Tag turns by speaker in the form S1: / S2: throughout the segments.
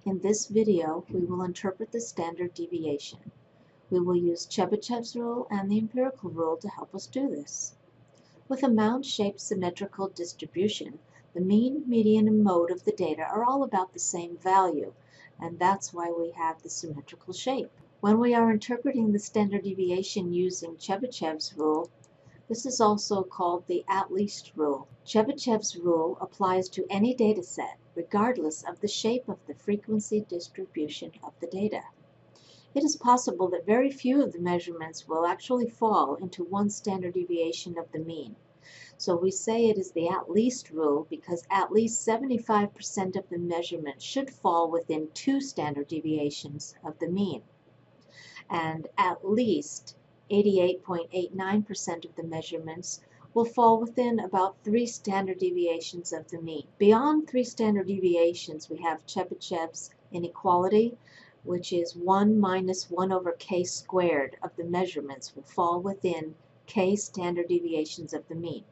S1: In this video, we will interpret the standard deviation. We will use Chebyshev's rule and the empirical rule to help us do this. With a mound-shaped symmetrical distribution, the mean, median, and mode of the data are all about the same value, and that's why we have the symmetrical shape. When we are interpreting the standard deviation using Chebyshev's rule, this is also called the at-least rule. Chebyshev's rule applies to any data set, regardless of the shape of the frequency distribution of the data. It is possible that very few of the measurements will actually fall into one standard deviation of the mean. So we say it is the at-least rule because at least 75% of the measurements should fall within 2 standard deviations of the mean. And at least 88.89% of the measurements will fall within about 3 standard deviations of the mean. Beyond 3 standard deviations, we have Chebyshev's inequality, which is 1 minus 1 over k squared of the measurements will fall within k standard deviations of the mean.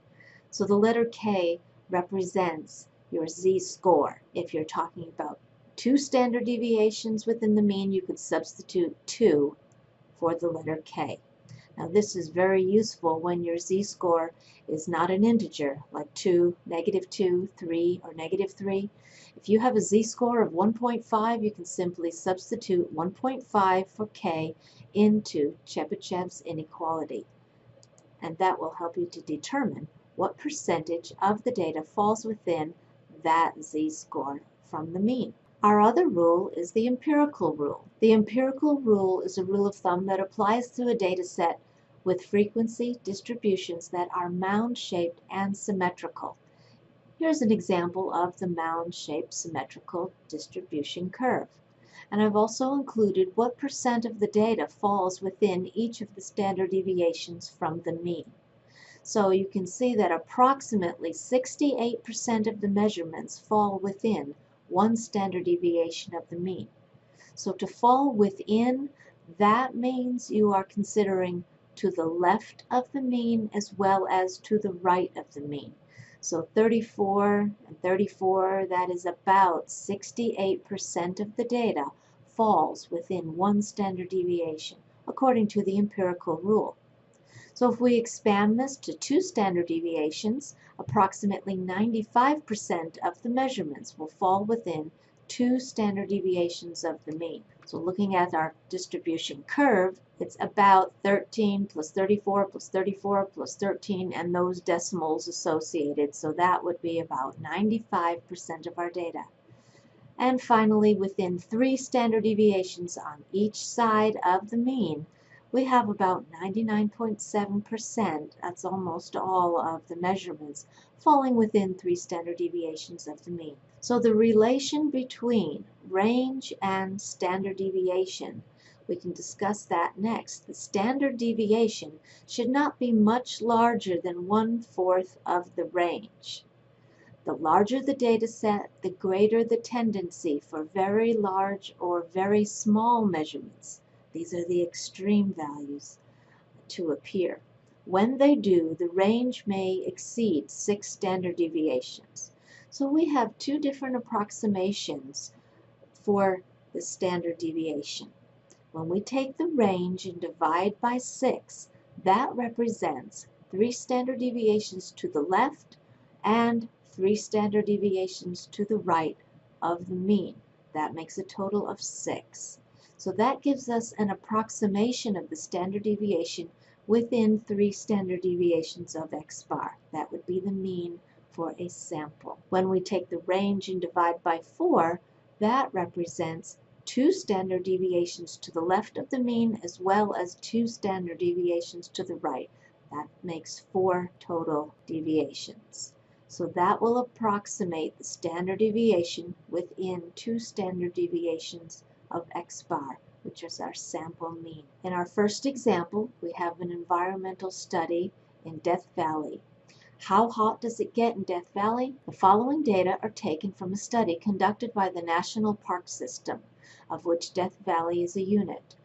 S1: So the letter k represents your z-score. If you're talking about 2 standard deviations within the mean, you could substitute 2 for the letter k. Now this is very useful when your z-score is not an integer, like 2, -2, 3, or -3. If you have a z-score of 1.5, you can simply substitute 1.5 for k into Chebyshev's inequality. And that will help you to determine what percentage of the data falls within that z-score from the mean. Our other rule is the empirical rule. The empirical rule is a rule of thumb that applies to a data set with frequency distributions that are mound-shaped and symmetrical. Here's an example of the mound-shaped symmetrical distribution curve. And I've also included what percent of the data falls within each of the standard deviations from the mean. So you can see that approximately 68% of the measurements fall within 1 standard deviation of the mean. So to fall within, that means you are considering to the left of the mean as well as to the right of the mean. So 34 and 34, that is about 68% of the data falls within 1 standard deviation, according to the empirical rule. So if we expand this to 2 standard deviations, approximately 95% of the measurements will fall within 2 standard deviations of the mean. So looking at our distribution curve, it's about 13 plus 34 plus 34 plus 13 and those decimals associated. So that would be about 95% of our data. And finally, within 3 standard deviations on each side of the mean, we have about 99.7%, that's almost all of the measurements, falling within 3 standard deviations of the mean. So the relation between range and standard deviation, we can discuss that next. The standard deviation should not be much larger than 1/4 of the range. The larger the data set, the greater the tendency for very large or very small measurements. These are the extreme values to appear. When they do, the range may exceed 6 standard deviations. So we have 2 different approximations for the standard deviation. When we take the range and divide by 6, that represents 3 standard deviations to the left and 3 standard deviations to the right of the mean. That makes a total of 6. So that gives us an approximation of the standard deviation within 3 standard deviations of x bar. That would be the mean for a sample. When we take the range and divide by 4, that represents 2 standard deviations to the left of the mean as well as 2 standard deviations to the right. That makes 4 total deviations. So that will approximate the standard deviation within 2 standard deviations of x bar, which is our sample mean. In our first example, we have an environmental study in Death Valley. How hot does it get in Death Valley? The following data are taken from a study conducted by the National Park System, of which Death Valley is a unit.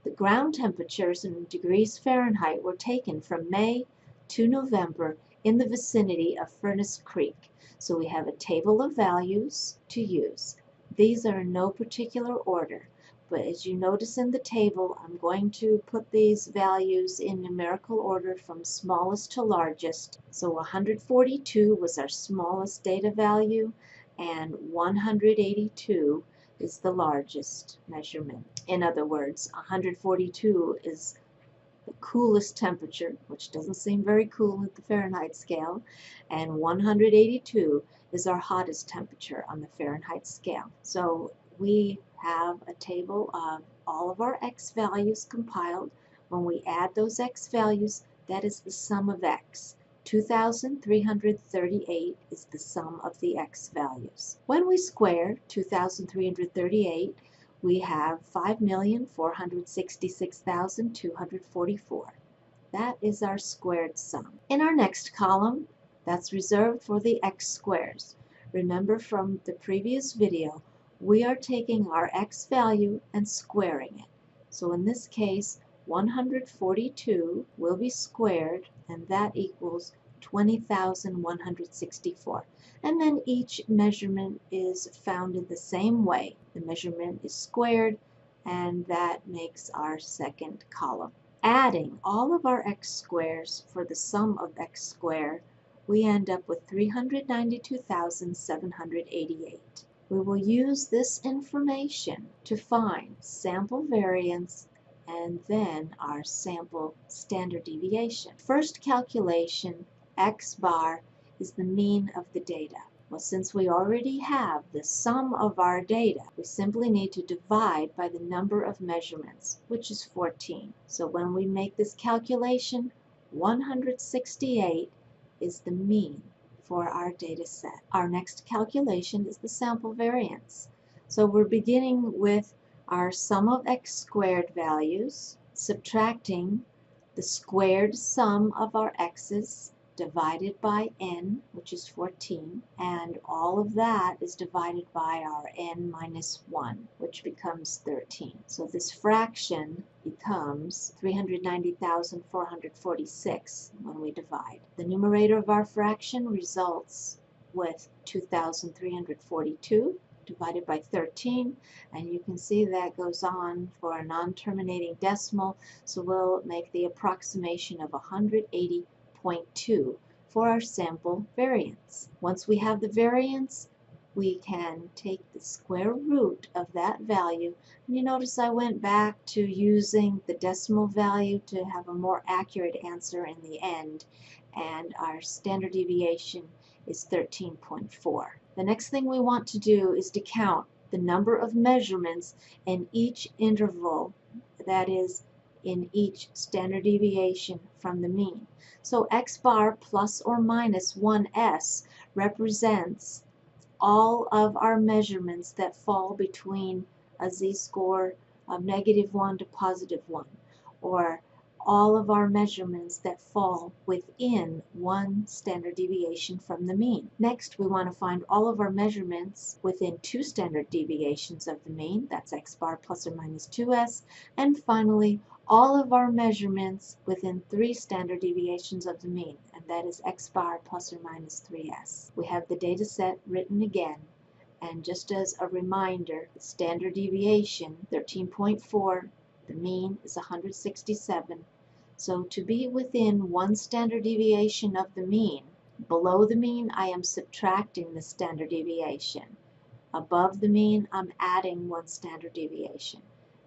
S1: The ground temperatures in degrees Fahrenheit were taken from May to November in the vicinity of Furnace Creek. So we have a table of values to use. These are in no particular order, but as you notice in the table, I'm going to put these values in numerical order from smallest to largest. So 142 was our smallest data value, and 182 is the largest measurement. In other words, 142 is the coolest temperature, which doesn't seem very cool at the Fahrenheit scale, and 182 is our hottest temperature on the Fahrenheit scale. So we have a table of all of our x values compiled. When we add those x values, that is the sum of x. 2,338 is the sum of the x values. When we square 2,338, we have 5,466,244. That is our squared sum. In our next column, that's reserved for the x squares. Remember from the previous video, we are taking our x value and squaring it. So in this case, 142 will be squared, and that equals 20,164. And then each measurement is found in the same way. The measurement is squared, and that makes our second column. Adding all of our x squares for the sum of x squared, we end up with 392,788. We will use this information to find sample variance and then our sample standard deviation. First calculation, x bar, is the mean of the data. Well, since we already have the sum of our data, we simply need to divide by the number of measurements, which is 14. So when we make this calculation, 168 is the mean for our data set. Our next calculation is the sample variance. So we're beginning with our sum of x squared values, subtracting the squared sum of our x's divided by n, which is 14, and all of that is divided by our n minus 1, which becomes 13. So this fraction becomes 390,446 when we divide. The numerator of our fraction results with 2,342 divided by 13, and you can see that goes on for a non-terminating decimal, so we'll make the approximation of 180.2 for our sample variance. Once we have the variance, we can take the square root of that value, and you notice I went back to using the decimal value to have a more accurate answer in the end, and our standard deviation is 13.4. The next thing we want to do is to count the number of measurements in each interval, that is, in each standard deviation from the mean. So x bar plus or minus 1s represents all of our measurements that fall between a z-score of -1 to +1, or all of our measurements that fall within one standard deviation from the mean. Next, we want to find all of our measurements within 2 standard deviations of the mean, that's x bar plus or minus 2s, and finally, all of our measurements within 3 standard deviations of the mean, and that is x bar plus or minus 3s. We have the data set written again, and just as a reminder, the standard deviation, 13.4, the mean is 167. So to be within 1 standard deviation of the mean, below the mean I am subtracting the standard deviation. Above the mean I'm adding 1 standard deviation.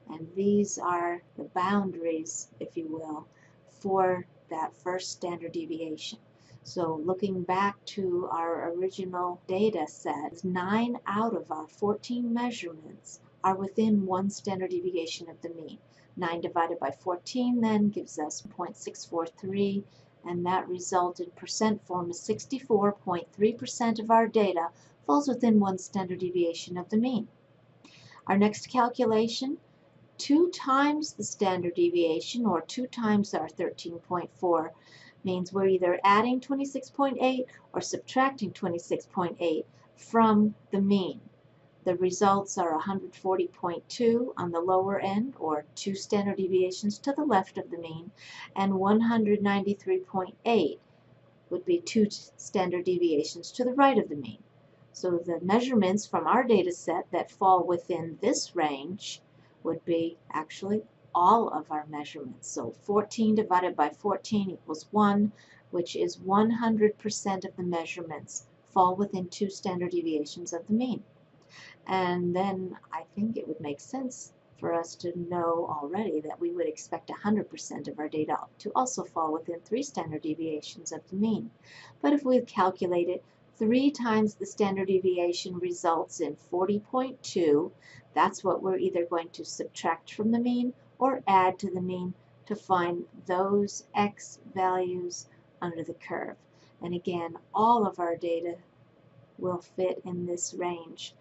S1: And these are the boundaries, if you will, for that first standard deviation. So looking back to our original data set, 9 out of our 14 measurements are within 1 standard deviation of the mean. 9 divided by 14 then gives us 0.643, and that result in percent form is 64.3% of our data falls within 1 standard deviation of the mean. Our next calculation, 2 times the standard deviation, or 2 times our 13.4, means we're either adding 26.8 or subtracting 26.8 from the mean. The results are 140.2 on the lower end, or 2 standard deviations to the left of the mean, and 193.8 would be 2 standard deviations to the right of the mean. So the measurements from our data set that fall within this range would be actually all of our measurements. So 14 divided by 14 equals 1, which is 100% of the measurements fall within 2 standard deviations of the mean. And then I think it would make sense for us to know already that we would expect 100% of our data to also fall within 3 standard deviations of the mean. But if we calculate it, 3 times the standard deviation results in 40.2. That's what we're either going to subtract from the mean or add to the mean to find those x values under the curve. And again, all of our data will fit in this range,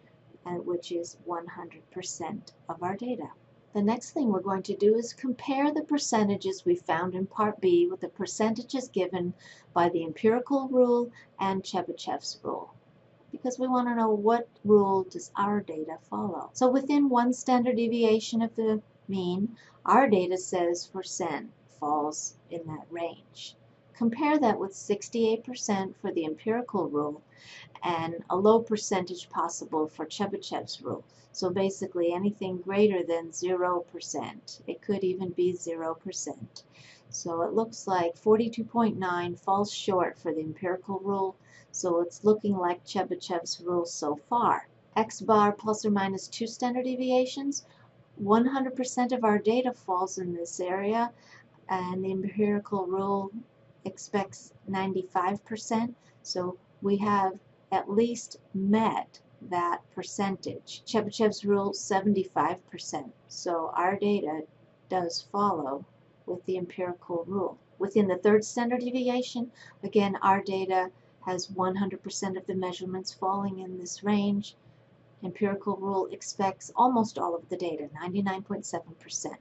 S1: which is 100% of our data. The next thing we're going to do is compare the percentages we found in Part B with the percentages given by the empirical rule and Chebyshev's rule, because we want to know what rule does our data follow. So within 1 standard deviation of the mean, our data says % falls in that range. Compare that with 68% for the empirical rule and a low percentage possible for Chebyshev's rule. So basically anything greater than 0%. It could even be 0%. So it looks like 42.9 falls short for the empirical rule, so it's looking like Chebyshev's rule so far. X bar plus or minus 2 standard deviations, 100% of our data falls in this area, and the empirical rule expects 95%, so we have at least met that percentage. Chebyshev's rule 75%, so our data does follow with the empirical rule. Within the 3rd standard deviation, again, our data has 100% of the measurements falling in this range. Empirical rule expects almost all of the data, 99.7%.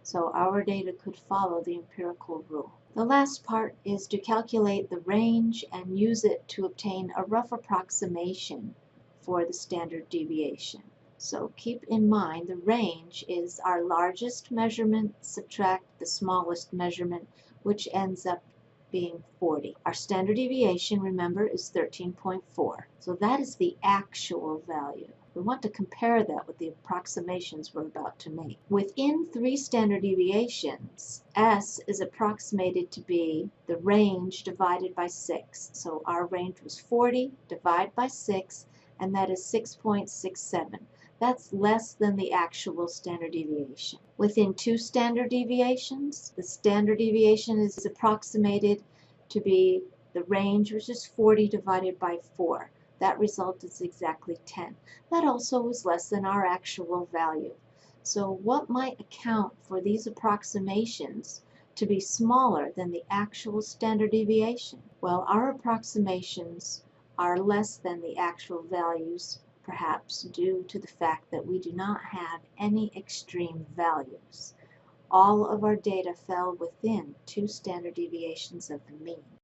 S1: So our data could follow the empirical rule. The last part is to calculate the range and use it to obtain a rough approximation for the standard deviation. So keep in mind the range is our largest measurement subtract the smallest measurement, which ends up being 40. Our standard deviation, remember, is 13.4. So that is the actual value. We want to compare that with the approximations we're about to make. Within 3 standard deviations, S is approximated to be the range divided by 6. So our range was 40 divided by 6, and that is 6.67. That's less than the actual standard deviation. Within 2 standard deviations, the standard deviation is approximated to be the range, which is 40 divided by 4. That result is exactly 10. That also is less than our actual value. So what might account for these approximations to be smaller than the actual standard deviation? Well, our approximations are less than the actual values, perhaps due to the fact that we do not have any extreme values. All of our data fell within 2 standard deviations of the mean.